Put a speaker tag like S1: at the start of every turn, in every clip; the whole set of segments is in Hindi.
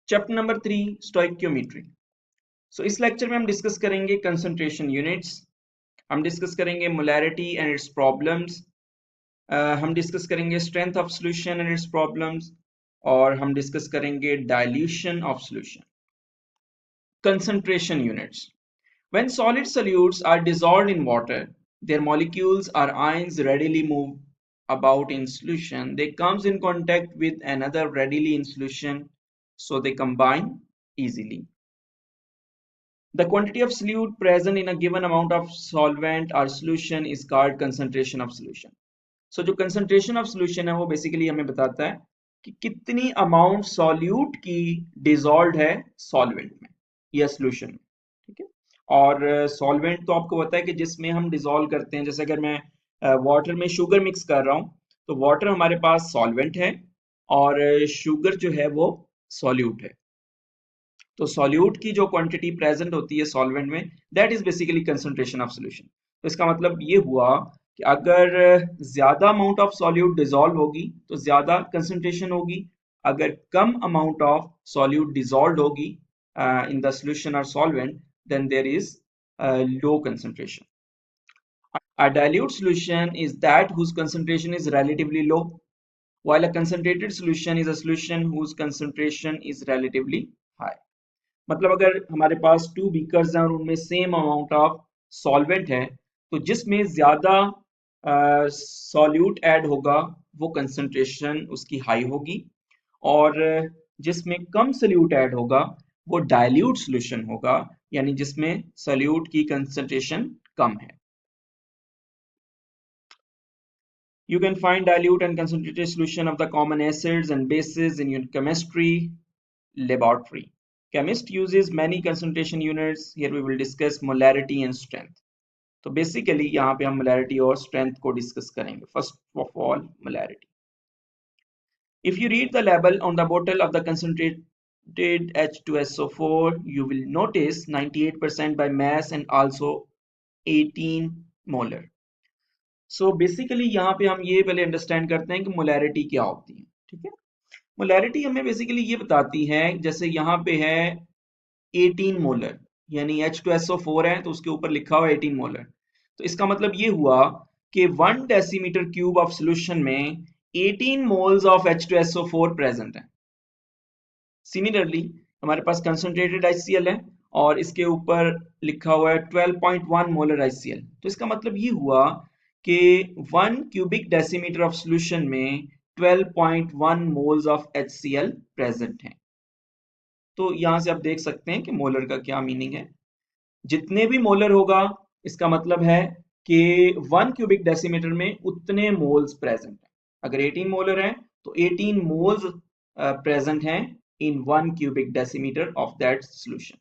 S1: Chapter number 3 stoichiometry. सो इस लेक्चर में हम डिस्कस करेंगे कंसंट्रेशन यूनिट्स, हम डिस्कस करेंगे मोलैरिटी एंड इट्स प्रॉब्लम्स, हम डिस्कस करेंगे strength of solution and it's problems, और हम डिस्कस करेंगे dilution of solution. Concentration units. When solid solutes are dissolved in water, their molecules or ions readily move about in solution. They comes in contact with another readily in solution, so they combine easily. The quantity of solute present in a given amount of solvent or solution is called concentration of solution. So जो concentration of solution है वो basically हमें बताता है कि कितनी amount solute की dissolved है solvent में या solution में, ठीक है। और solvent तो आपको पता है कि जिसमें हम dissolve करते हैं, जैसे अगर मैं वाटर में शुगर मिक्स कर रहा हूँ तो वाटर हमारे पास solvent है और शुगर जो है वो solute है। तो सॉल्यूट की जो क्वांटिटी प्रेजेंट होती है सॉल्वेंट में, that is basically concentration of solution. तो इसका मतलब ये हुआ कि अगर ज्यादा अमाउंट ऑफ सॉल्यूट डिसॉल्व होगी तो ज्यादा कंसंट्रेशन होगी, अगर कम अमाउंट ऑफ सॉल्यूट डिसॉल्व होगी इन द सॉल्यूशन और solvent, then there is low concentration. A dilute solution is that whose concentration is relatively low, while a concentrated solution is a solution whose concentration is relatively high. मतलब अगर हमारे पास 2 बीकर्स हैं और उनमें सेम अमाउंट ऑफ सॉल्वेंट है तो जिसमें ज्यादा सॉल्यूट ऐड होगा वो कंसंट्रेशन उसकी हाई होगी, और जिसमें कम सॉल्यूट ऐड होगा वो डाइल्यूट सॉल्यूशन होगा, यानी जिसमें सॉल्यूट की कंसंट्रेशन कम है। You can find dilute and concentrated solution of the common acids and bases in your chemistry laboratory. Chemist uses many concentration units. Here we will discuss molarity and strength. तो बेसिकली यहाँ पे हम molarity और strength को डिस्कस करेंगे। First of all molarity. If you read the label on the bottle of the concentrated H2SO4, you will notice 98% by mass and also 18 molar. So basically यहाँ पे हम ये पहले अंडरस्टैंड करते हैं कि मोलैरिटी क्या होती है, ठीक है। मोलैरिटी हमें बेसिकली ये बताती है, जैसे यहाँ पे है 18 मोलर, यानी H2SO4 है तो उसके ऊपर लिखा हुआ 18 मोलर, तो इसका मतलब ये हुआ कि 1 डेसीमीटर क्यूब ऑफ सॉल्यूशन में 18 मोल्स ऑफ H2SO4 प्रेजेंट है। सिमिलरली हमारे पास कंसंट्रेटेड HCl है और इसके ऊपर लिखा हुआ है 12.1 मोलर HCl, तो इसका मतलब ये हुआ कि 1 क्यूबिक डेसीमीटर ऑफ सॉल्यूशन में 12.1 मोल्स ऑफ HCl प्रेजेंट हैं। तो यहां से आप देख सकते हैं कि मोलर का क्या मीनिंग है। जितने भी मोलर होगा इसका मतलब है कि 1 क्यूबिक डेसीमीटर में उतने मोल्स प्रेजेंट हैं। अगर 18 मोलर है तो 18 मोल्स प्रेजेंट हैं in 1 cubic decimeter of that solution.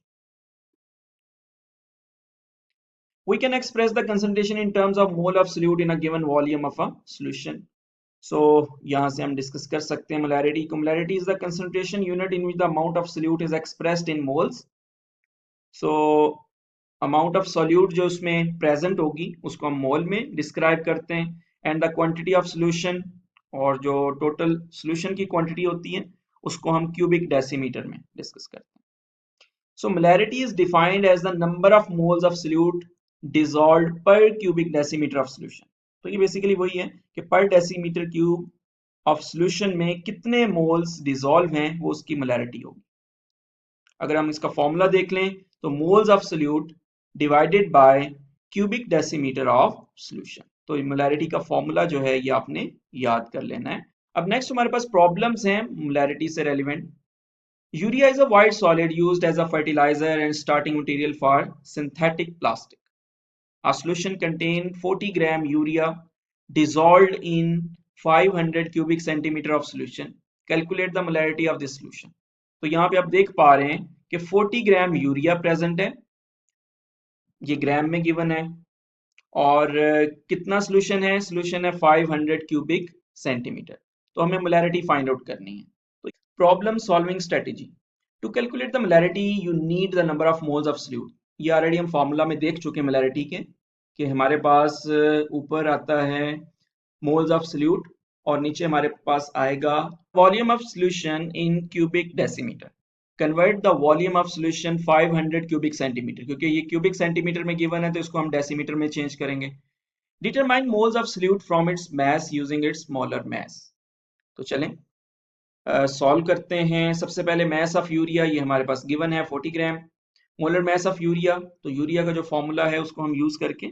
S1: We can express the concentration in terms of mole of solute in a given volume of a solution. So यहाँ से हम डिस्कस कर सकते हैं molarity. Molarity is the concentration unit in which the amount of solute is expressed in moles. So amount of solute जो उसमें present होगी उसको हम मोल में डिस्क्राइब करते हैं, and the quantity of solution और जो टोटल solution की क्वांटिटी होती है उसको हम क्यूबिक डेसीमीटर में डिस्कस करते हैं। So molarity is defined as the number of moles of solute dissolved per cubic decimeter of solution. तो ये बेसिकली वही है कि पर डेसीमीटर क्यूब ऑफ सॉल्यूशन में कितने मोल्स डिसॉल्व हैं वो उसकी मोलैरिटी होगी। अगर हम इसका फॉर्मूला देख लें तो moles of solute divided by cubic decimetre of solution. तो मोलैरिटी का फॉर्मूला जो है ये आपने याद कर लेना है। अब नेक्स्ट हमारे पास प्रॉब्लम्स हैं मोलैरिटी से relevant. Urea is a white solid used as a fertilizer and starting material for synthetic plastic. A solution contains 40 gram urea dissolved in 500 cubic centimeter of solution. Calculate the molarity of this solution. तो यहाँ पे आप देख पा रहे हैं कि 40 ग्राम यूरिया प्रेजेंट है, ये ग्राम में गिवन है, और कितना सॉल्यूशन है, सॉल्यूशन है 500 क्यूबिक सेंटीमीटर। तो हमें मोलैरिटी फाइंड आउट करनी है। तो problem solving strategy, to calculate the molarity you need the number of moles of solute. ये ऑलरेडी हम फॉर्मूला में देख चुके हैं मोलैरिटी के, कि हमारे पास ऊपर आता है मोल्स ऑफ सॉल्यूट और नीचे हमारे पास आएगा volume of solution in cubic decimetre. Convert the volume of solution 500 cubic centimetre, क्योंकि ये क्यूबिक सेंटीमीटर में गिवन है तो इसको हम डेसीमीटर में चेंज करेंगे। Determine moles of solute from its mass using its molar mass. तो चलें सॉल्व करते हैं। सबसे पहले मास ऑफ यूरिया, ये हमारे पास गिवन है 40 ग्राम। मोलर मास ऑफ यूरिया, तो यूरिया का जो फॉर्मूला है उसको हम यूज करके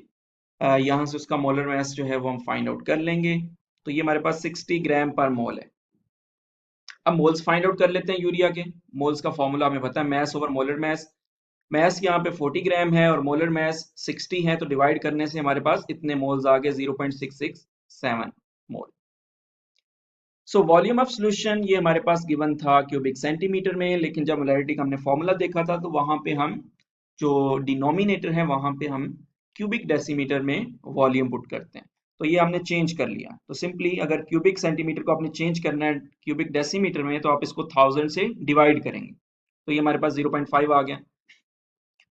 S1: यहाँ से उसका मोलर मास जो है वो हम फाइंड आउट कर लेंगे। तो ये हमारे पास 60 ग्राम पर मोल है। अब मोल्स फाइंड आउट कर लेते हैं यूरिया के। मोल्स का फॉर्मूला हमें पता है, मास ओवर मोलर मास। मास यहाँ पे 40 ग्राम है और मोलर मास 60 है, तो डिवाइड करने से हमारे पास इतने मोल्स आ गए 0.667 मोल। सो वॉल्यूम ऑफ सॉल्यूशन ये हमारे पास गिवन था क्यूबिक सेंटीमीटर में, लेकिन जब मोलैरिटी का हमने फॉर्मूला देखा था तो वहां पे हम जो डिनोमिनेटर है वहां पे हम क्यूबिक डेसीमीटर में वॉल्यूम पुट करते हैं। तो ये हमने चेंज कर लिया। तो सिंपली अगर क्यूबिक सेंटीमीटर को आपने चेंज करना है क्यूबिक डेसीमीटर में, तो आप इसको 1000 से डिवाइड करेंगे, तो ये हमारे पास 0.5 आ गया।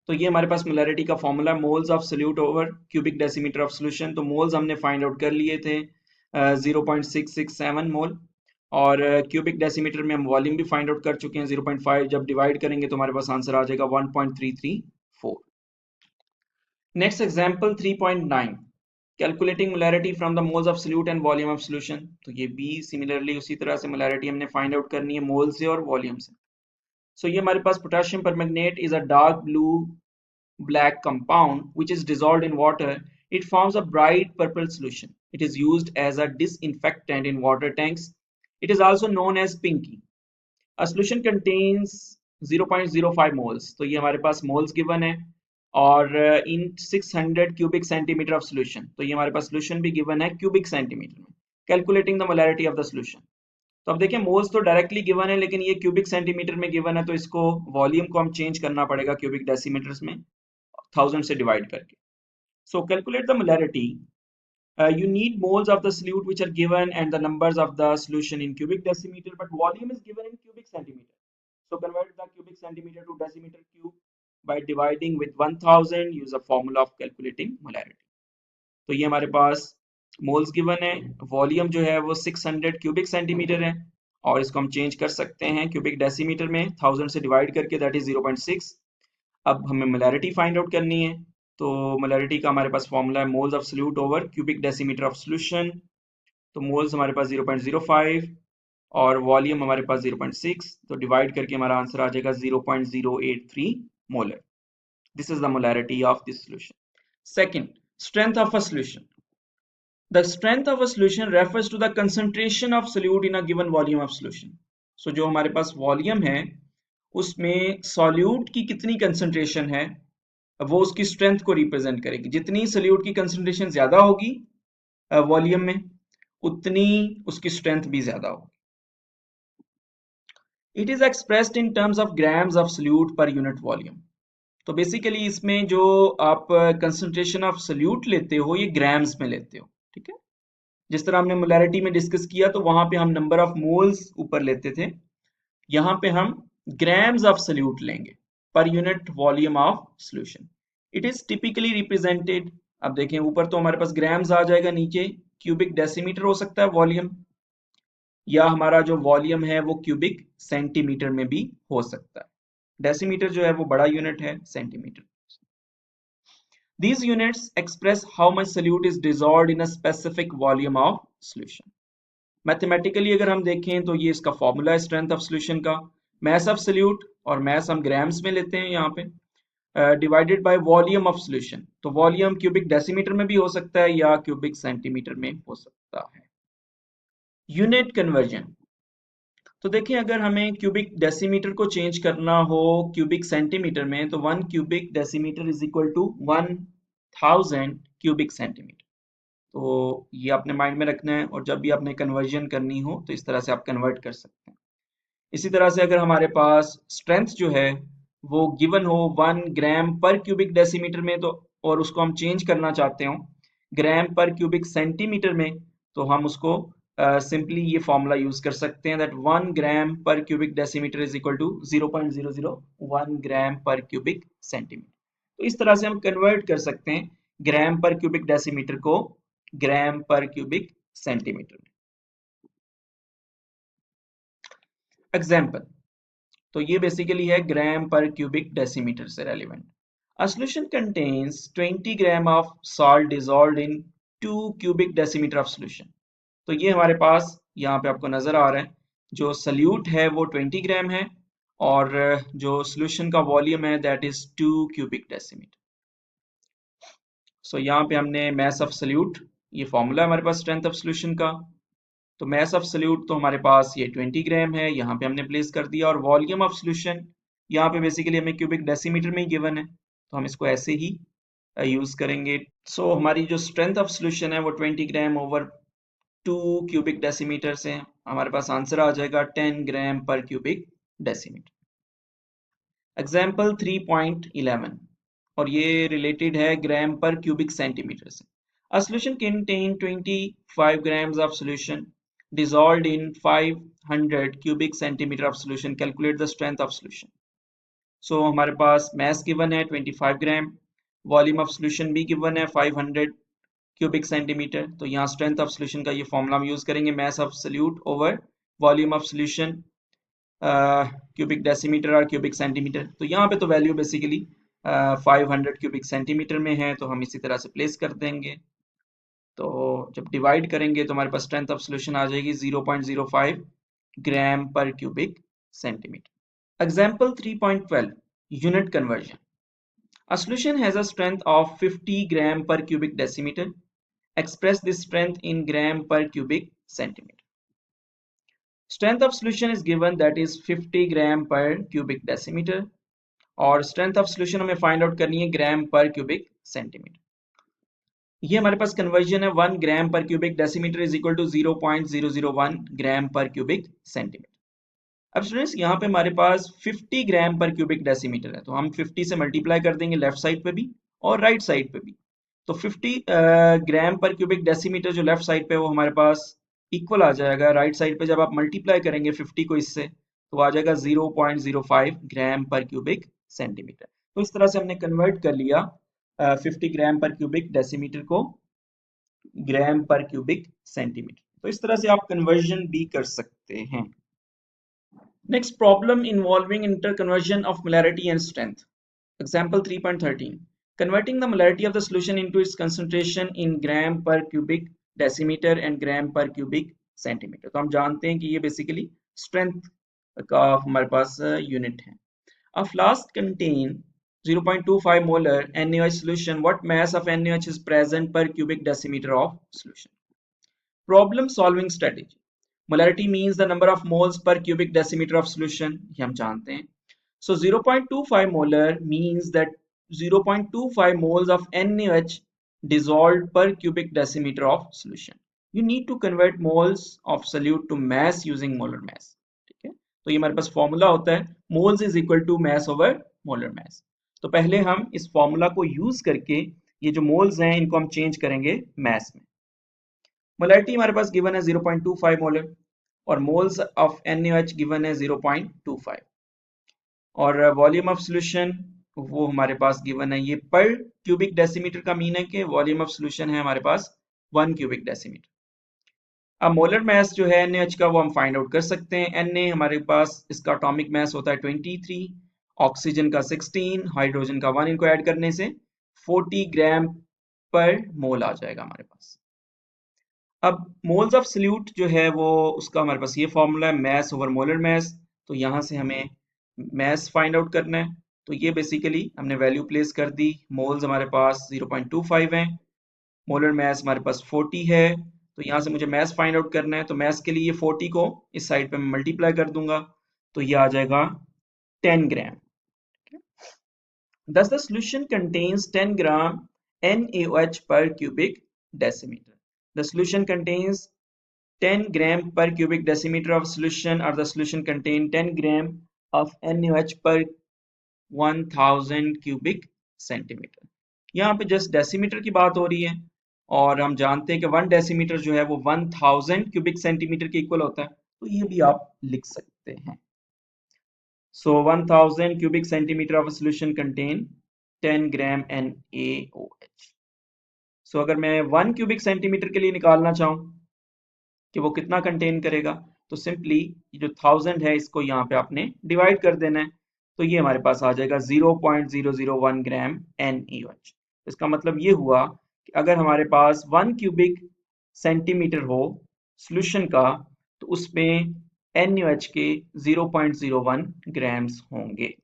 S1: तो ये हमारे पास मोलैरिटी का formula, moles of solute over cubic decimetre of solution. तो मोल्स हमने फाइंड आउट कर लिए थे 0.667 मोल, और क्यूबिक डेसीमीटर में हम वॉल्यूम भी फाइंड आउट कर चुके हैं 0.5। जब डिवाइड करेंगे तो हमारे पास आंसर आ जाएगा 1.334। Next example 3.9, calculating molarity from the moles of solute and volume of solution. तो ये भी सिमिलरली उसी तरह से मोलैरिटी हमने फाइंड आउट करनी है मोल से और वॉल्यूम से। सो ये हमारे पास potassium permanganate is a dark blue black compound which is dissolved in water. It forms a bright purple solution. It is used as a disinfectant in water tanks. It is also known as pinky. A solution contains 0.05 moles. तो ये हमारे पास moles given है, और in 600 cubic centimeter of solution, तो ये हमारे पास solution भी given है cubic centimeter में। Calculating the molarity of the solution. तो अब देखिए मोल्स तो डायरेक्टली गिवन है, लेकिन ये क्यूबिक सेंटीमीटर में गिवन है, तो इसको वॉल्यूम को हम चेंज करना पड़ेगा क्यूबिक डेसीमीटर्स में 1000 से डिवाइड करके। So calculate the molarity. You need moles of the solute which are given and the numbers of the solution in cubic decimeter, but volume is given in cubic centimeter. So convert the cubic centimeter to decimeter cube by dividing with 1000. Use a formula of calculating molarity. तो ये हमारे पास मोल्स गिवन है, वॉल्यूम जो है वो 600 क्यूबिक सेंटीमीटर है, और इसको हम चेंज कर सकते हैं क्यूबिक डेसीमीटर में 1000 से डिवाइड करके, दैट इज 0.6। अब हमें मोलैरिटी फाइंड आउट करनी है। तो मोलैरिटी का हमारे पास फॉर्मूला है moles of solute over cubic decimetre of solution. तो मोल्स हमारे पास 0.05 और वॉल्यूम हमारे पास 0.6, तो डिवाइड करके हमारा आंसर आ जाएगा 0.083 molar. This is the molarity of this solution. Second, strength of a solution. The strength of a solution refers to the concentration of solute in a given volume of solution. So जो हमारे पास वॉल्यूम है उसमें सॉल्यूट की कितनी कंसंट्रेशन है वो उसकी स्ट्रेंथ को रिप्रेजेंट करेगी। जितनी सॉल्यूट की कंसंट्रेशन ज्यादा होगी वॉल्यूम में, उतनी उसकी स्ट्रेंथ भी ज्यादा होगी। It is expressed in terms of grams of solute per unit volume. तो बेसिकली इसमें जो आप कंसंट्रेशन ऑफ सॉल्यूट लेते हो ये ग्राम्स में लेते हो, ठीक है। जिस तरह हमने मोलैरिटी में डिस्कस किया तो वहां पे हम नंबर ऑफ मोल्स ऊपर लेते थे, यहाँ पे हम ग्राम्स ऑफ सॉल्यूट लेंगे per unit volume of solution. It is typically represented, अब देखें ऊपर तो हमारे पास ग्राम्स आ जाएगा, नीचे क्यूबिक डेसीमीटर हो सकता है वॉल्यूम, या हमारा जो वॉल्यूम है वो क्यूबिक सेंटीमीटर में भी हो सकता है। डेसीमीटर जो है वो बड़ा यूनिट है, centimetre. These units express how much solute is dissolved in a specific volume of solution. Mathematically अगर हम देखें तो ये इसका फॉर्मूला है स्ट्रेंथ ऑफ सॉल्यूशन का, मास ऑफ सॉल्यूट, और मास हम ग्राम्स में लेते हैं यहाँ पे, divided by volume of solution. तो वॉल्यूम क्यूबिक डेसीमीटर में भी हो सकता है या क्यूबिक सेंटीमीटर में हो सकता है। Unit conversion. तो देखिए अगर हमें क्यूबिक डेसीमीटर को चेंज करना हो क्यूबिक सेंटीमीटर में, तो 1 cubic decimetre is equal to 1000 cubic centimetre. तो ये आपने माइंड में रखना है, और जब भी आपने कन्वर्जन करनी हो तो इस तरह से आप कन्वर्ट कर सकते हैं। इसी तरह से अगर हमारे पास स्ट्रेंथ जो है वो गिवन हो 1 ग्राम पर क्यूबिक डेसीमीटर में, तो और उसको हम चेंज करना चाहते हो ग्राम पर क्यूबिक सेंटीमीटर में, तो हम उसको सिंपली ये फॉर्मूला यूज कर सकते हैं, that 1 gram per cubic decimetre is equal to 0.001 gram per cubic centimetre. तो इस तरह से हम कन्वर्ट कर सकते हैं ग्राम पर क्यूबिक डेसीमीटर को ग्राम पर क्यूबिक सेंटीमीटर में। एग्जाम्पल, तो ये बेसिकली है ग्राम पर क्यूबिक डेसीमीटर से relevant. A solution contains 20 gram of salt dissolved in 2 cubic decimeter of solution। तो ये हमारे पास यहाँ पे आपको नजर आ रहा है, जो सल्यूट है वो 20 ग्राम है और जो सोल्यूशन का वॉल्यूम है दैट इज 2 क्यूबिक डेसीमीटर। सो यहाँ पे हमने मैस ऑफ सल्यूट, ये फॉर्मूला हमारे पास स्ट्रेंथ ऑफ सोल्यूशन का, तो मैस ऑफ सल्यूट तो हमारे पास ये 20 ग्राम है, यहाँ पे हमने प्लेस कर दिया, और वॉल्यूम ऑफ सोल्यूशन यहाँ पे बेसिकली हमें क्यूबिक डेसीमीटर में ही गिवन है, तो हम इसको ऐसे ही यूज करेंगे। सो हमारी जो स्ट्रेंथ ऑफ सोल्यूशन है वो 20 ग्राम ओवर 2 क्यूबिक डेसीमीटर से हमारे पास आंसर आ जाएगा 10 ग्राम पर क्यूबिक डेसीमीटर। एग्जाम्पल 3.11 और ये रिलेटेड है ग्राम पर क्यूबिक सेंटीमीटर से। A solution contain 25 grams of solution dissolved in 500 cubic centimeter of solution. Calculate the strength of solution. So हमारे पास mass given है 25 ग्राम, volume of solution भी given है 500 cubic centimeter। तो यहाँ strength of solution का ये फॉर्मूला हम यूज करेंगे, mass of solute over volume of solution cubic decimetre और क्यूबिक सेंटीमीटर। तो यहाँ पे तो वैल्यू बेसिकली 500 क्यूबिक सेंटीमीटर में है, तो हम इसी तरह से प्लेस कर देंगे। तो जब डिवाइड करेंगे तो हमारे पास स्ट्रेंथ ऑफ सोल्यूशन आ जाएगी 0.05 ग्राम per cubic centimetre. Example 3.12 unit conversion. A solution has a strength of 50 gram per cubic decimeter. Express this strength in gram per cubic centimeter. Strength of solution is given, that is 50 gram per cubic decimeter, और स्ट्रेंथ ऑफ सोल्यूशन हमें फाइंड आउट करनी है ग्राम पर क्यूबिक सेंटीमीटर। ये हमारे पास कन्वर्जन है 1 gram per cubic decimetre is equal to 0.001 gram per cubic centimetre. अब स्टूडेंट्स यहाँ पे हमारे पास 50 ग्राम पर क्यूबिक डेसीमीटर है, तो हम 50 से मल्टीप्लाई कर देंगे लेफ्ट साइड पे भी और राइट साइड पे भी। तो 50 ग्राम पर क्यूबिक डेसीमीटर जो लेफ्ट साइड पे वो हमारे पास इक्वल आ जाएगा, राइट साइड पे जब आप मल्टीप्लाई करेंगे 50 को इससे तो आ जाएगा 0.05 ग्राम पर क्यूबिक सेंटीमीटर। तो इस तरह से हमने कन्वर्ट कर लिया 50 ग्राम पर क्यूबिक डेसीमीटर को ग्राम पर क्यूबिक सेंटीमीटर। तो इस तरह से आप कन्वर्जन भी कर सकते हैं। Next problem involving interconversion of molarity and strength. Example 3.13 converting the molarity of the solution into its concentration in gram per cubic decimeter and gram per cubic centimeter। तो हम जानते हैं कि ये बेसिकली स्ट्रेंथ का हमारे पास यूनिट है। A flask contain 0.25 molar NaOH solution. What mass of NaOH is present per cubic decimeter of solution? Problem solving strategy. Molarity means the number of moles per cubic decimeter of solution, ये हम जानते हैं। So 0.25 molar means that 0.25 moles of NaOH dissolved per cubic decimeter of solution. You need to convert moles of solute to mass using molar mass। ठीक है, तो ये हमारे पास फॉर्मूला होता है moles is equal to mass over molar mass। तो पहले हम इस फॉर्मूला को यूज करके ये जो मोल्स हैं इनको हम चेंज करेंगे मैस में। मोलैरिटी हमारे पास गिवन है 0.25 मोलर और मोल्स ऑफ NaOH गिवन है 0.25 और वॉल्यूम ऑफ सॉल्यूशन वो हमारे पास गिवन है, ये पर क्यूबिक डेसीमीटर का मीन है कि वॉल्यूम ऑफ सॉल्यूशन है हमारे पास 1 क्यूबिक डेसीमीटर। अब मोलर मास जो है NaOH का वो हम फाइंड आउट कर सकते हैं। Na हमारे पास इसका एटॉमिक मास होता है 23, ऑक्सीजन का 16, हाइड्रोजन का 1, इनको ऐड करने से 40 ग्राम पर मोल आ जाएगा हमारे पास। अब मोल्स ऑफ सल्यूट जो है वो उसका हमारे पास ये फॉर्मूला है मैस ओवर मोलर मास। तो यहाँ से हमें मैस फाइंड आउट करना है, तो ये बेसिकली हमने वैल्यू प्लेस कर दी। मोल्स हमारे पास 0.25 है, मोलर मास हमारे पास 40 है, तो यहाँ से मुझे मैस फाइंड आउट करना है। तो मैस के लिए 40 को इस साइड पे मैं मल्टीप्लाई कर दूंगा, तो ये आ जाएगा 10 ग्राम। Thus the solution contains 10 gram NaOH per cubic decimeter. The solution contains 10 gram per cubic decimeter of solution, or the solution contain 10 gram of NaOH per 1000 cubic centimeter। यहाँ पे जस्ट डेसीमीटर की बात हो रही है और हम जानते हैं कि 1 डेसीमीटर जो है वो 1000 क्यूबिक सेंटीमीटर के इक्वल होता है, तो ये भी आप लिख सकते हैं। So 1000 cubic centimeter of a solution contain 10 gram NaOH। So अगर मैं 1 cubic centimeter के लिए निकालना चाहूँ कि वो कितना कंटेन करेगा, तो सिंपली जो 1000 है इसको यहाँ पे आपने डिवाइड कर देना है, तो ये हमारे पास आ जाएगा 0.001 ग्राम NaOH। इसका मतलब ये हुआ कि अगर हमारे पास 1 क्यूबिक सेंटीमीटर हो सोल्यूशन का, तो उसमें NaOH के 0.01 ग्राम्स होंगे।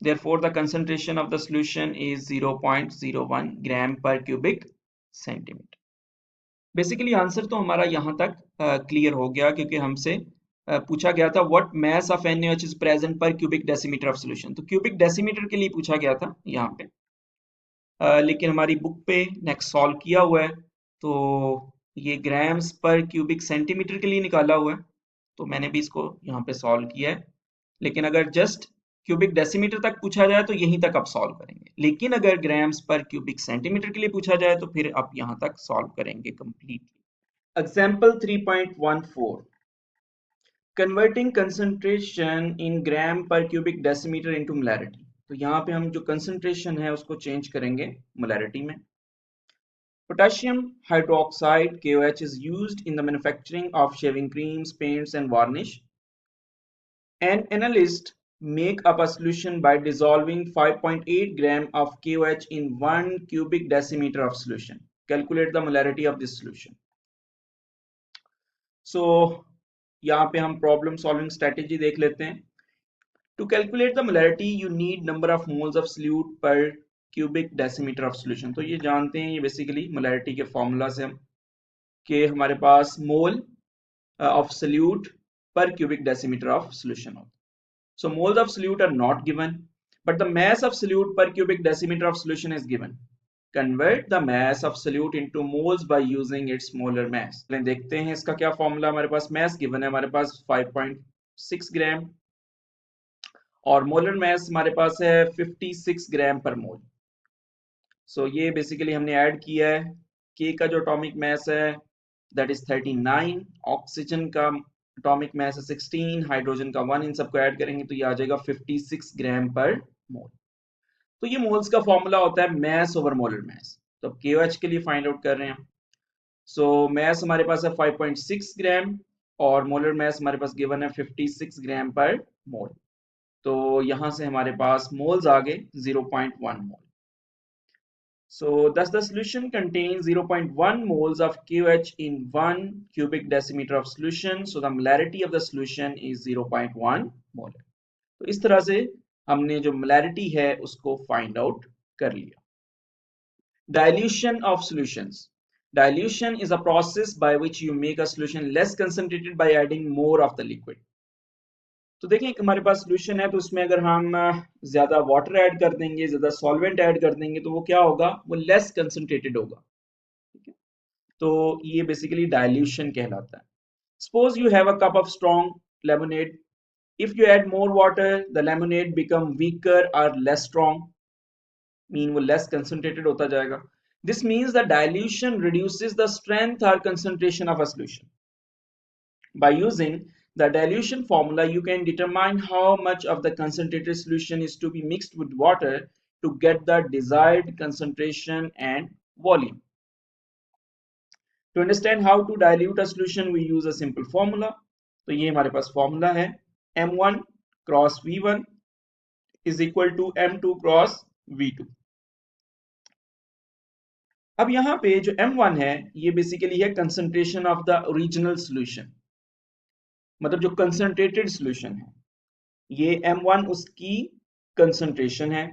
S1: Therefore, the concentration of the solution is 0.01 gram per cubic centimeter. Basically answer तो हमारा यहाँ तक क्लियर हो गया, क्योंकि हमसे पूछा गया था what mass of NaOH is present पर क्यूबिक डेसीमीटर ऑफ सॉल्यूशन। तो क्यूबिक डेसीमीटर के लिए पूछा गया था यहाँ पे, लेकिन हमारी बुक पे नेक्स्ट सॉल्व किया हुआ है, तो ये ग्राम्स पर क्यूबिक सेंटीमीटर के लिए निकाला हुआ है, तो मैंने भी इसको यहाँ पे सॉल्व किया है। लेकिन अगर जस्ट क्यूबिक डेसीमीटर तक पूछा जाए तो यहीं तक आप सॉल्व करेंगे, लेकिन अगर ग्राम्स पर क्यूबिक सेंटीमीटर के लिए पूछा जाए तो फिर आप यहाँ तक सॉल्व करेंगे completely. Example 3.14, converting concentration in gram per cubic decimetre into molarity. तो यहाँ पे हम जो कंसंट्रेशन है उसको चेंज करेंगे मोलैरिटी में। Potassium hydroxide KOH is used in the manufacturing of shaving creams, paints and varnish. An analyst make up a solution by dissolving 5.8 gram of KOH in 1 cubic decimeter of solution. Calculate the molarity of this solution. So यहाँ पे हम प्रॉब्लम सॉल्विंग स्ट्रेटेजी देख लेते हैं। To calculate the molarity, you need number of moles of solute per cubic decimeter of solution. तो ये जानते हैं, ये बेसिकली मोलैरिटी के फॉर्मूला से हम कि हमारे पास मोल of solute per cubic decimeter of solution होता है। So moles of solute are not given, but the mass of solute per cubic decimeter of solution is given. Convert the mass of solute into moles by using its molar mass. देखते हैं इसका क्या फॉर्मूला। हमारे पास mass given है, हमारे पास 5.6 ग्राम और मोलर मास हमारे पास है 56 ग्राम पर मोल। सो ये बेसिकली हमने ऐड किया है। K का जो एटॉमिक मास है दैट इज 39, ऑक्सीजन का एटॉमिक मास है 16, हाइड्रोजन का 1, इन सबको ऐड करेंगे तो ये आ जाएगा 56 ग्राम पर मोल। तो ये मोल्स का फॉर्मूला होता है मास ओवर मोलर मास। तो अब KOH के लिए फाइंड आउट कर रहे हैं। सो मास हमारे पास है 5.6 ग्राम और मोलर मास हमारे पास गिवन है 56 ग्राम पर मोल। तो यहां से हमारे पास मोल्स आ गए 0.1 मोल। So thus the solution contains 0.1 moles of KOH in 1 cubic decimeter of solution. So the molarity of the solution is 0.1 molar. तो इस तरह से हमने जो molarity है उसको find out कर लिया। Dilution of solutions. Dilution is a process by which you make a solution less concentrated by adding more of the liquid. तो देखिए हमारे पास सोल्यूशन है, तो उसमें अगर हम ज्यादा वाटर ऐड कर देंगे, ज्यादा सॉल्वेंट ऐड कर देंगे, तो वो क्या होगा, वो लेस कंसंट्रेटेड होगा। ठीक है, तो ये बेसिकली डाइल्यूशन कहलाता है। Suppose you have a cup of strong lemonade, if you add more water the lemonade become weaker और लेस स्ट्रॉन्ग, मीन वो लेस कंसंट्रेटेड होता जाएगा। This means the dilution reduces the strength और concentration of a solution. By using the dilution formula, you can determine how much of the concentrated solution is to be mixed with water to get the desired concentration and volume. To understand how to dilute a solution, we use a simple formula. तो ये हमारे पास फॉर्मूला है M1 cross V1 is equal to M2 cross V2। अब यहाँ पे जो M1 है ये बेसिकली है concentration of the original solution, मतलब जो कंसंट्रेटेड सॉल्यूशन है, ये M1 उसकी कंसंट्रेशन है।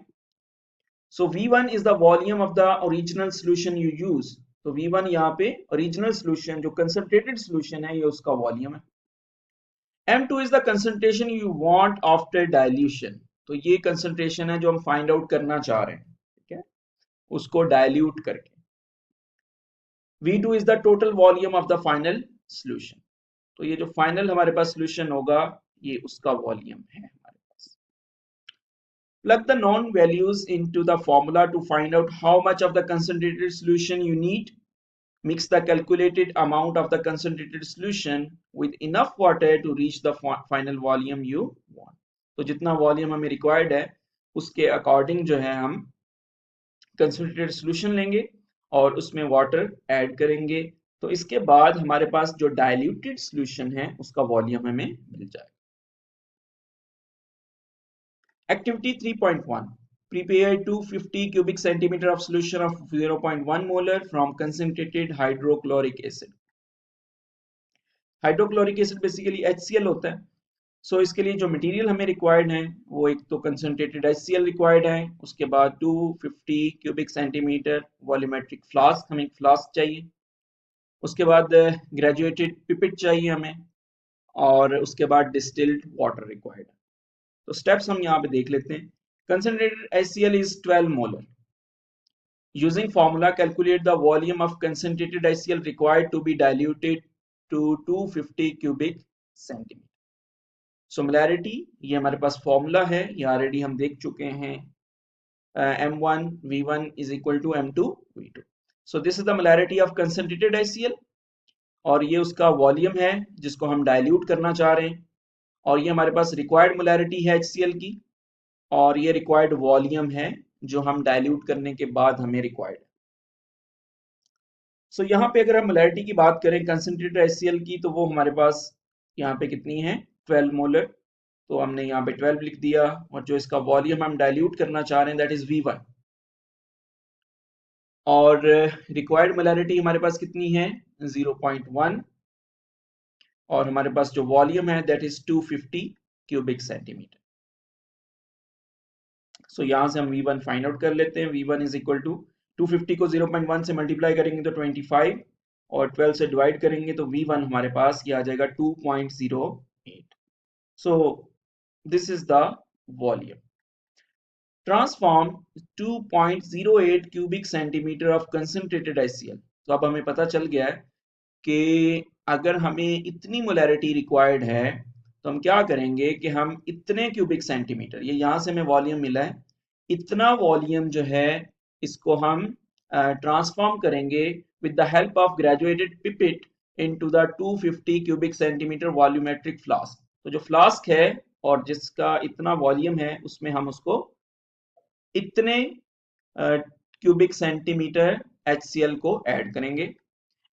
S1: सो V1 is the volume of the original solution you use. तो V1 यहाँ पे ओरिजिनल सॉल्यूशन जो कंसंट्रेटेड सॉल्यूशन है ये उसका वॉल्यूम है। M2 is the concentration you want after dilution. तो ये कंसंट्रेशन है जो हम फाइंड आउट करना चाह रहे हैं, ठीक है, उसको डाइल्यूट करके। V2 is the total volume of the final solution. तो ये जो फाइनल हमारे पास सॉल्यूशन होगा ये उसका वॉल्यूम है हमारे पास। Plug the known values into the formula to find out how much of the concentrated solution you need. Mix the calculated amount of the concentrated solution with enough water to reach the final volume you want. तो जितना वॉल्यूम हमें रिक्वायर्ड है उसके अकॉर्डिंग जो है हम कंसंट्रेटेड सॉल्यूशन लेंगे और उसमें वाटर ऐड करेंगे तो इसके बाद हमारे पास जो डाइल्यूटेड सॉल्यूशन है उसका वॉल्यूम हमें मिल जाएगा। Activity 3.1. Prepare 250 cubic centimeter of solution of 0.1 molar from concentrated hydrochloric acid. Hydrochloric acid basically HCl होता है। सो इसके लिए जो मटेरियल हमें रिक्वायर्ड है वो एक तो कंसंट्रेटेड HCl रिक्वायर्ड है, उसके बाद 250 क्यूबिक सेंटीमीटर वॉल्यूमेट्रिक फ्लास्क, हमें फ्लास्क चाहिए, उसके बाद ग्रेजुएटेड पिपेट चाहिए हमें, और उसके बाद डिस्टिल्ड वाटर रिक्वायर्ड। तो स्टेप्स हम यहाँ पे देख लेते हैं। Concentrated HCl is 12 molar. Using formula, calculate the volume of concentrated HCl required to be diluted to 250 cubic centimeter. Similarity, ये हमारे पास फॉर्मूला है, ये ऑलरेडी हम देख चुके हैं। M1 V1 is equal to M2 V2. So this is the molarity of concentrated HCl, और ये उसका वॉल्यूम है जिसको हम डाइल्यूट करना चाह रहे हैं, और ये हमारे पास रिक्वायर्ड मोलारिटी है HCl की, और ये रिक्वायर्ड वॉल्यूम है जो हम डाइल्यूट करने के बाद हमें रिक्वायर्ड है। सो यहाँ पे अगर हम मोलैरिटी की बात करें कंसंट्रेटेड HCl की, तो वो हमारे पास यहाँ पे कितनी है, 12 मोलर। तो हमने यहाँ पे 12 लिख दिया, और जो इसका वॉल्यूम हम डाइल्यूट करना चाह रहे हैं दैट इज V1, और रिक्वायर्ड मोलैरिटी हमारे पास कितनी है 0.1, और हमारे पास जो वॉल्यूम है दैट इज 250 क्यूबिक सेंटीमीटर। सो यहाँ से हम V1 फाइंड आउट कर लेते हैं। V1 इज इक्वल टू 250 को 0.1 से मल्टीप्लाई करेंगे तो 25, और 12 से डिवाइड करेंगे तो V1 हमारे पास ये आ जाएगा 2.08। So this is the volume. Transform 2.08 cubic centimetre of concentrated HCl। तो अब हमें पता चल गया है कि अगर हमें इतनी मोलैरिटी रिक्वायर्ड है तो हम क्या करेंगे कि हम इतने क्यूबिक सेंटीमीटर, ये यहाँ से हमें वॉल्यूम मिला है, इतना वॉल्यूम जो है इसको हम ट्रांसफॉर्म करेंगे with the help of graduated pipette into the 250 cubic centimetre volumetric flask. तो जो फ्लास्क है और जिसका इतना वॉल्यूम है उसमें हम उसको इतने क्यूबिक सेंटीमीटर HCl को ऐड करेंगे।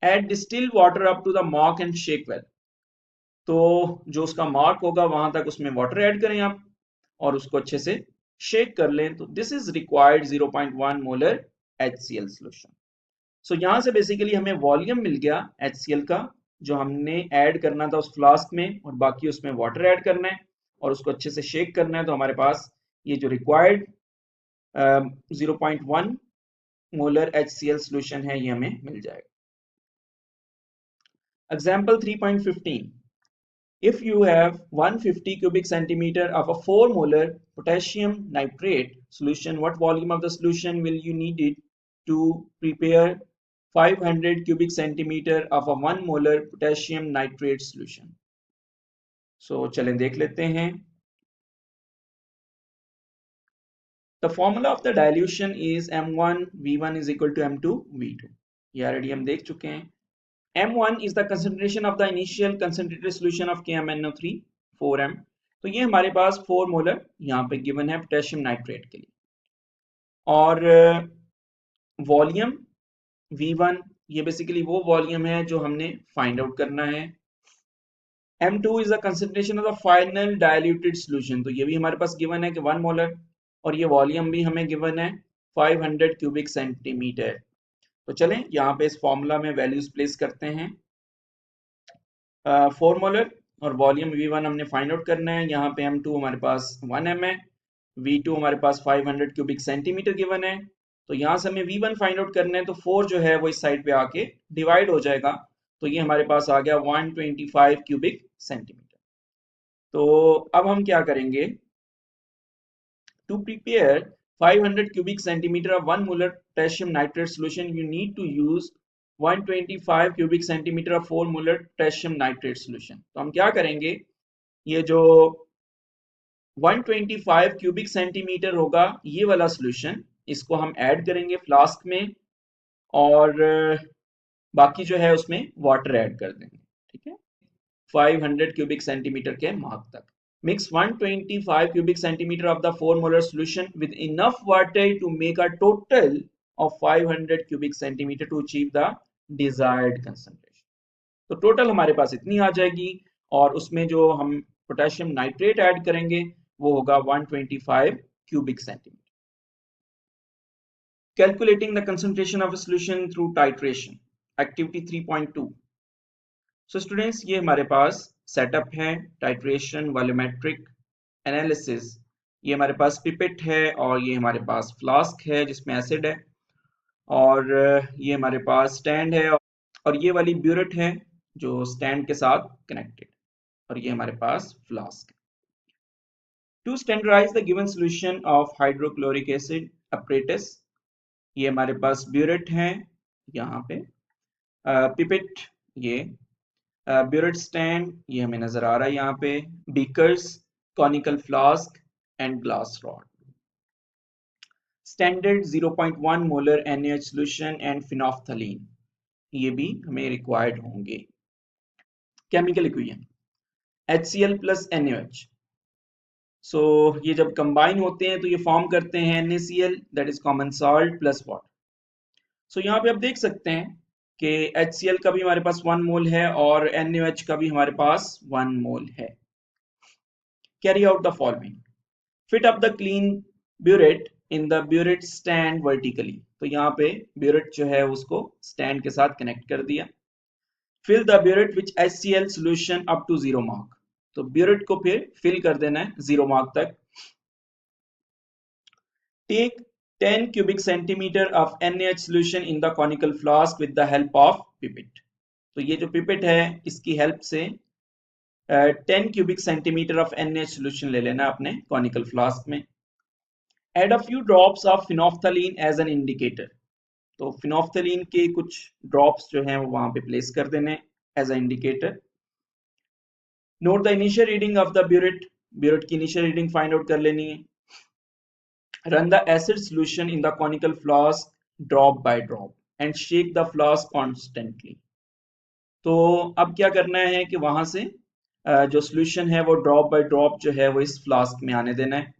S1: Add distilled water up to the mark and shake well. तो जो उसका मार्क होगा वहां तक उसमें वाटर ऐड करें आप, और उसको अच्छे से शेक कर लें। तो this is required 0.1 molar HCl solution. So यहाँ से बेसिकली हमें वॉल्यूम मिल गया HCl का जो हमने ऐड करना था उस फ्लास्क में, और बाकी उसमें वाटर ऐड करना है और उसको अच्छे से शेक करना है। तो हमारे पास ये जो रिक्वायर्ड 0.1 मोलर HCl सॉल्यूशन है ये हमें मिल जाएगा। Example 3.15. If you have 150 cubic centimeter of a 4 molar potassium nitrate solution, what volume of the solution will you need it to prepare 500 cubic centimeter of a 1 molar potassium nitrate solution? So चलें देख लेते हैं। The formula of the dilution is M1 V1 is equal to M2 V2. ये already हम देख चुके हैं। M1 is the concentration of the initial concentrated solution of KMnO3 4m। तो ये हमारे पास 4 मोलर यहाँ पे गिवन है पोटेशियम नाइट्रेट के लिए, और वॉल्यूम V1 ये बेसिकली वो वॉल्यूम है जो हमने फाइंड आउट करना है। M2 is the concentration of the final diluted solution। तो ये भी हमारे पास गिवन है कि 1 मोलर, और ये वॉल्यूम भी हमें गिवन है 500 क्यूबिक सेंटीमीटर। तो चलें यहाँ पे इस फॉर्मूला में वैल्यूज प्लेस करते हैं। 4 मोलर और वॉल्यूम V1 हमने फाइंड आउट करना है। यहाँ पे M2 हमारे पास 1m है, V2 हमारे पास 500 क्यूबिक सेंटीमीटर गिवन है। तो यहाँ से हमें V1 फाइंड आउट करना है, तो 4 जो है वो इस साइड पे आके डिवाइड हो जाएगा, तो ये हमारे पास आ गया 125 क्यूबिक सेंटीमीटर। तो अब हम क्या करेंगे, to prepare 500 cubic centimeter of 1 molar potassium nitrate solution, you need to use 125 cubic centimeter of 4 molar potassium nitrate solution। तो हम क्या करेंगे, ये जो 125 cubic centimeter होगा ये वाला solution, इसको हम ऐड करेंगे फ्लास्क में, और बाकी जो है उसमें वाटर ऐड कर देंगे। ठीक है, 500 cubic centimeter के मार्क तक। Mix 125 cubic centimeter of the 4 molar solution with enough water to make a total of 500 cubic centimeter to achieve the desired concentration. तो टोटल हमारे पास इतनी आ जाएगी और उसमें जो हम पोटेशियम नाइट्रेट ऐड करेंगे वो होगा 125 cubic centimetre. Calculating the concentration of a solution through titration, activity 3.2। So students, ये हमारे पास सेटअप है टाइट्रेशन वॉल्यूमेट्रिक एनालिसिस। ये हमारे पास पिपेट है और ये हमारे पास फ्लास्क है जिसमें एसिड है, और ये हमारे पास स्टैंड है और ये वाली ब्यूरेट है जो स्टैंड के साथ कनेक्टेड, और ये हमारे पास flask. To standardise the given solution of hydrochloric acid apparatus, ये हमारे पास ब्यूरेट है यहाँ पे, पिपेट ये, ब्यूरेट स्टैंड ये हमें नजर आ रहा है यहाँ पे, beakers, conical flask and glass rod. Standard 0.1 molar NaH solution and phenolphthalein, ये भी हमें रिक्वायर्ड होंगे। Chemical equation HCl plus NaOH, सो ये जब कंबाइन होते हैं तो ये फॉर्म करते हैं NaCl, that is common salt plus water. So यहाँ पे आप देख सकते हैं कि HCl का भी हमारे पास 1 मोल है और NaOH का भी हमारे पास 1 मोल है। Carry out the following, fit up the clean burette in the burette stand vertically, तो यहाँ पे ब्यूरेट जो है उसको स्टैंड के साथ कनेक्ट कर दिया। Fill the burette with HCl solution up to 0 mark, तो ब्यूरेट को फिर फिल कर देना है 0 मार्क तक। Take 10 cubic centimeter of NaH solution in the conical flask with the help of pipette, तो ये जो पिपेट है इसकी हेल्प से 10 cubic centimeter of NaH solution ले लेना अपने conical flask में। Add a few drops of phenolphthalein as an indicator, तो phenolphthalein के कुछ ड्रॉप्स जो हैं वो वहां पे प्लेस कर देने as a indicator. Note the initial reading of the burette, burette की इनिशियल रीडिंग फाइंड आउट कर लेनी है। Run the acid solution in the conical flask drop by drop and shake the flask constantly, तो अब क्या करना है कि वहां से जो सॉल्यूशन है वो ड्रॉप बाय ड्रॉप जो है वो इस फ्लास्क में आने देना है।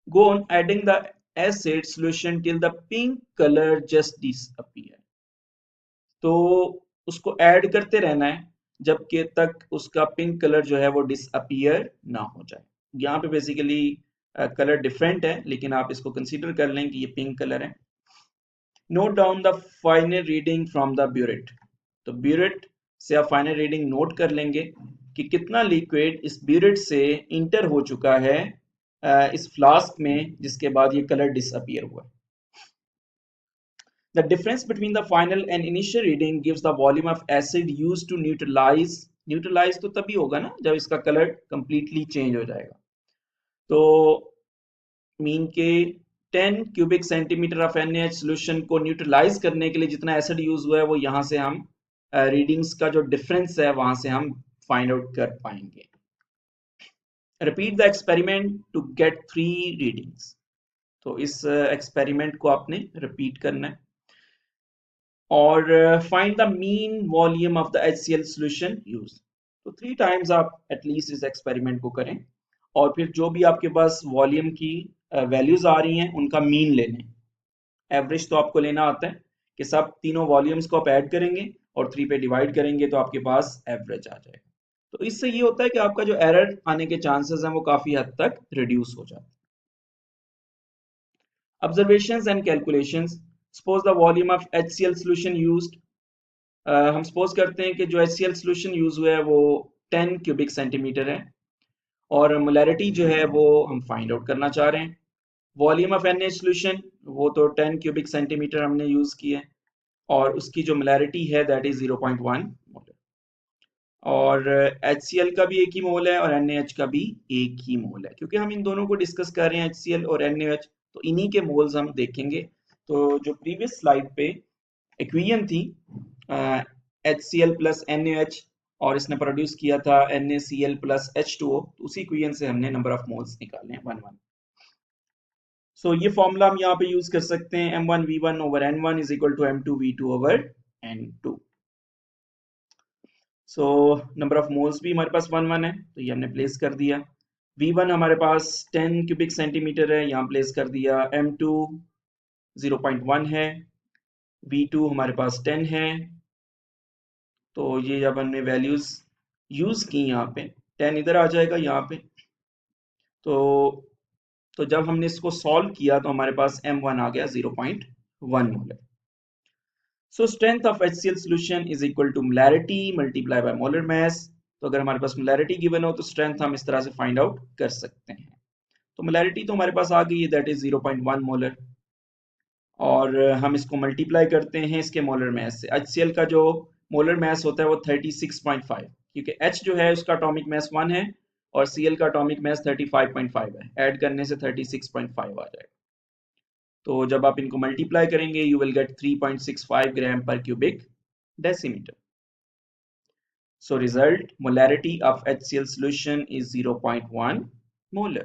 S1: Go on adding the acid solution till the pink color just disappear, तो उसको ऐड करते रहना है जब के तक उसका पिंक कलर जो है वो डिसअपियर ना हो जाए। यहाँ पे बेसिकली कलर डिफरेंट है लेकिन आप इसको कंसीडर कर लें कि ये पिंक कलर है। Note down the final reading from the burette, तो ब्यूरेट से आप फाइनल रीडिंग नोट कर लेंगे कि कितना लिक्विड इस ब्यूरेट से इंटर हो चुका है इस फ्लास्क में जिसके बाद ये कलर डिसअपियर हुआ। The difference between the final and initial reading gives the volume of acid used to neutralize, neutralise तो तभी होगा ना जब इसका कलर कंप्लीटली चेंज हो जाएगा। तो मीन के 10 cubic centimetre of NaH solution को न्यूट्रलाइज करने के लिए जितना एसिड यूज हुआ है वो यहाँ से हम रीडिंग्स का जो डिफरेंस है वहां से हम फाइंड आउट कर पाएंगे। Repeat the experiment to get 3 readings, तो इस एक्सपेरिमेंट को आपने रिपीट करना है और find the mean volume of the HCl solution used, तो 3 टाइम्स आप एटलीस्ट इस एक्सपेरिमेंट को करें और फिर जो भी आपके पास वॉल्यूम की वैल्यूज आ रही हैं उनका मीन ले लें। एवरेज तो आपको लेना आता है कि सब तीनों वॉल्यूम्स को आप ऐड करेंगे और 3 पे डिवाइड करेंगे तो आपके पास एवरेज आ जाएगा। तो इससे ये होता है कि आपका जो एरर आने के चांसेस हैं वो काफी हद तक रिड्यूस हो जाते हैं। Observations and calculations, suppose the volume of HCl solution used, हम सपोज करते हैं कि जो HCl solution यूज हुआ है वो 10 क्यूबिक सेंटीमीटर है और मोलैरिटी जो है वो हम फाइंड आउट करना चाह रहे हैं। वॉल्यूम ऑफ NaH सॉल्यूशन वो तो 10 क्यूबिक सेंटीमीटर हमने यूज किया है और उसकी जो मोलैरिटी है दैट इज 0.1 मोल, और HCl का भी एक ही मोल है और NaH का भी एक ही मोल है। क्योंकि हम इन दोनों को डिस्कस कर रहे हैं HCl और NaH, तो इन्हीं के मोल्स हम देखेंगे। तो जो प्रीवियस स्लाइड पे इक्वेशन थी HCl प्लस NaH और इसने प्रोड्यूस किया था NaCl प्लस H2O, तो उसी इक्वेशन से हमने नंबर ऑफ मोल्स निकाले हैं 1 1। सो ये फॉर्मूला हम यहाँ पे यूज कर सकते हैं M1V1 over N1 is equal to M2V2 over N2। So number of moles भी हमारे पास 1 1 है तो ये हमने प्लेस कर दिया। V1 हमारे पास 10 क्यूबिक सेंटीमीटर है, यहाँ प्लेस कर दिया। M2 0.1 है V2 हमारे पास 10 है, तो ये जब हमने वैल्यूज यूज की यहाँ पे 10 इधर आ जाएगा यहाँ पे। तो जब हमने इसको सॉल्व किया तो हमारे पास M1 आ गया 0.1 molar. So strength of HCl solution is equal to molarity multiply by molar mass. तो अगर हमारे पास मोलैरिटी गिवन हो तो स्ट्रेंथ हम इस तरह से फाइंड आउट कर सकते हैं। तो मोलैरिटी तो हमारे पास आ गई है, दैट इज 0.1 मोलर, और हम इसको मल्टीप्लाई करते हैं इसके मोलर मास से। HCl का जो मोलर मास होता है वो 36.5, क्योंकि H जो है उसका एटॉमिक मास 1 है और Cl का एटॉमिक मास 35.5 है, ऐड करने से 36.5 आ जाएगा। तो जब आप इनको मल्टीप्लाई करेंगे you will get 3.65 gram per cubic decimetre. So result, molarity of HCl solution is 0.1 molar.